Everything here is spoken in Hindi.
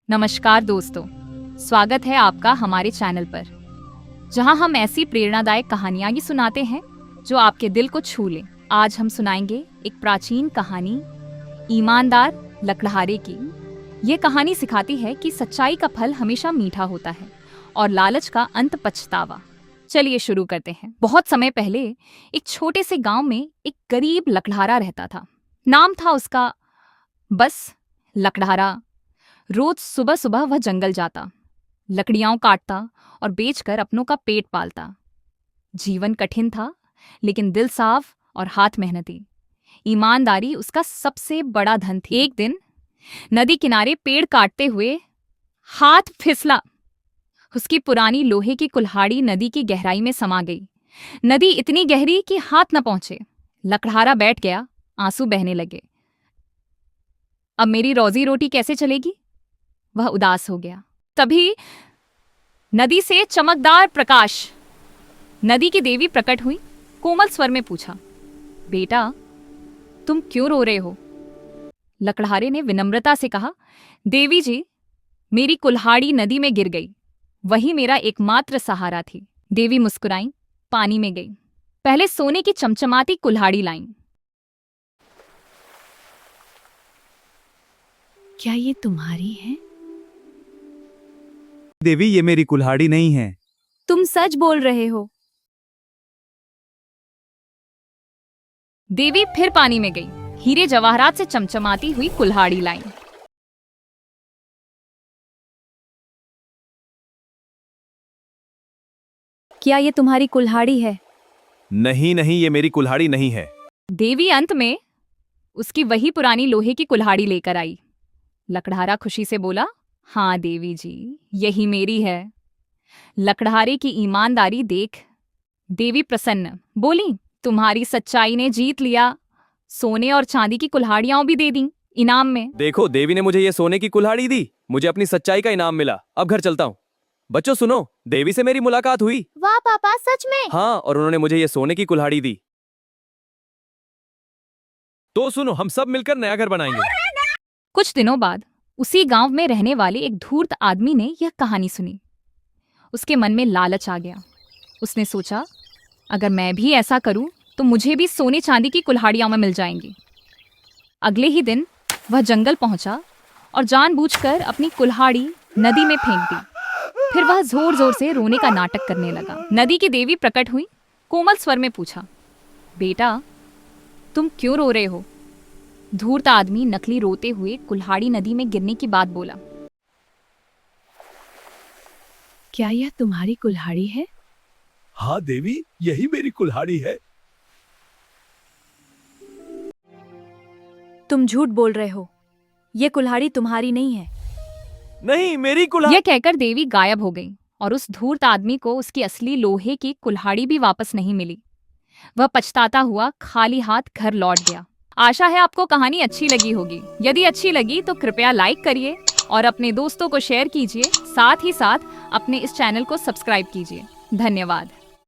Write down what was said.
नमस्कार दोस्तों, स्वागत है आपका हमारे चैनल पर, जहां हम ऐसी प्रेरणादायक कहानियां ही सुनाते हैं जो आपके दिल को छू लें। आज हम सुनाएंगे एक प्राचीन कहानी, ईमानदार लकड़हारे की। ये कहानी सिखाती है कि सच्चाई का फल हमेशा मीठा होता है और लालच का अंत पछतावा। चलिए शुरू करते हैं। बहुत समय पहले एक छोटे से गांव में एक गरीब लकड़हारा रहता था। नाम था उसका बस लकड़हारा। रोज सुबह सुबह वह जंगल जाता, लकड़ियां काटता और बेचकर अपनों का पेट पालता। जीवन कठिन था, लेकिन दिल साफ और हाथ मेहनती। ईमानदारी उसका सबसे बड़ा धन थी। एक दिन नदी किनारे पेड़ काटते हुए हाथ फिसला। उसकी पुरानी लोहे की कुल्हाड़ी नदी की गहराई में समा गई। नदी इतनी गहरी कि हाथ न पहुंचे। लकड़हारा बैठ गया, आंसू बहने लगे। अब मेरी रोजी रोटी कैसे चलेगी? वह उदास हो गया। तभी नदी से चमकदार प्रकाश, नदी की देवी प्रकट हुई। कोमल स्वर में पूछा, बेटा तुम क्यों रो रहे हो? लकड़हारे ने विनम्रता से कहा, देवी जी, मेरी कुल्हाड़ी नदी में गिर गई, वही मेरा एकमात्र सहारा थी। देवी मुस्कुराई, पानी में गई, पहले सोने की चमचमाती कुल्हाड़ी लाईं। क्या ये तुम्हारी है? देवी, ये मेरी कुल्हाड़ी नहीं है। तुम सच बोल रहे हो? देवी फिर पानी में गई, हीरे जवाहरात से चमचमाती हुई कुल्हाड़ी लाई। क्या ये तुम्हारी कुल्हाड़ी है? नहीं नहीं, ये मेरी कुल्हाड़ी नहीं है। देवी अंत में उसकी वही पुरानी लोहे की कुल्हाड़ी लेकर आई। लकड़हारा खुशी से बोला, हाँ देवी जी, यही मेरी है। लकड़हारे की ईमानदारी देख देवी प्रसन्न बोली, तुम्हारी सच्चाई ने जीत लिया। सोने और चांदी की कुल्हाड़ियां भी दे दी इनाम में। देखो, देवी ने मुझे ये सोने की कुल्हाड़ी दी, मुझे अपनी सच्चाई का इनाम मिला। अब घर चलता हूँ। बच्चों सुनो, देवी से मेरी मुलाकात हुई। वाह पापा, सच में? हाँ, और उन्होंने मुझे ये सोने की कुल्हाड़ी दी। तो सुनो, हम सब मिलकर नया घर बनाएंगे। कुछ दिनों बाद उसी गांव में रहने वाले एक धूर्त आदमी ने यह कहानी सुनी। उसके मन में लालच आ गया। उसने सोचा, अगर मैं भी ऐसा करूं तो मुझे भी सोने चांदी की कुल्हाड़ियां में मिल जाएंगी। अगले ही दिन वह जंगल पहुंचा और जानबूझकर अपनी कुल्हाड़ी नदी में फेंक दी। फिर वह जोर जोर से रोने का नाटक करने लगा। नदी की देवी प्रकट हुई, कोमल स्वर में पूछा, बेटा तुम क्यों रो रहे हो? धूर्त आदमी नकली रोते हुए कुल्हाड़ी नदी में गिरने की बात बोला। क्या यह तुम्हारी कुल्हाड़ी है? हाँ देवी, यही मेरी कुल्हाड़ी है। तुम झूठ बोल रहे हो, ये कुल्हाड़ी तुम्हारी नहीं है। नहीं, मेरी कुल्हाड़ी। यह कहकर देवी गायब हो गई और उस धूर्त आदमी को उसकी असली लोहे की कुल्हाड़ी भी वापस नहीं मिली। वह पछताता हुआ खाली हाथ घर लौट गया। आशा है आपको कहानी अच्छी लगी होगी। यदि अच्छी लगी तो कृपया लाइक करिए और अपने दोस्तों को शेयर कीजिए। साथ ही साथ अपने इस चैनल को सब्सक्राइब कीजिए। धन्यवाद।